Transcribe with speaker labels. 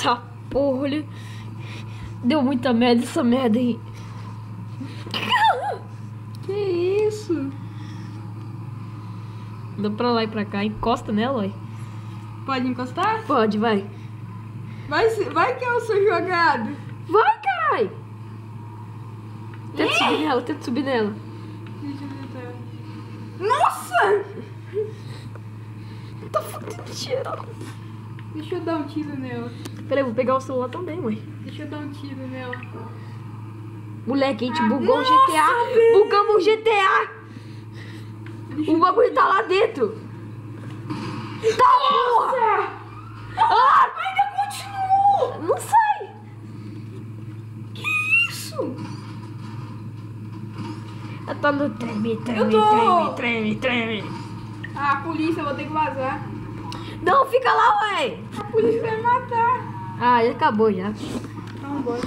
Speaker 1: Tá, porra, olha. Deu muita merda essa merda aí.
Speaker 2: Que isso?
Speaker 1: Dá pra lá e pra cá. Encosta nela, ué.
Speaker 2: Pode encostar?
Speaker 1: Pode, vai.
Speaker 2: Vai que eu sou jogado.
Speaker 1: Vai, carai. Tenta subir nela, tenta subir nela.
Speaker 2: Deixa eu tentar. Nossa!
Speaker 1: Tá fudendo tiro.
Speaker 2: Deixa eu dar um tiro nela.
Speaker 1: Peraí, vou pegar o celular também, ué.
Speaker 2: Deixa eu dar um tiro nela.
Speaker 1: Moleque, a gente bugou o GTA. Bugamos o GTA. O bagulho tá lá dentro. Tá, porra! Ah,
Speaker 2: Ainda continua!
Speaker 1: não sai.
Speaker 2: Que isso?
Speaker 1: Eu tô no treme.
Speaker 2: Eu tô.
Speaker 1: Treme.
Speaker 2: Ah, a polícia, eu vou ter que vazar.
Speaker 1: Não, fica lá, ué.
Speaker 2: A polícia vai me matar.
Speaker 1: Ah, já acabou já.
Speaker 2: Então, bora.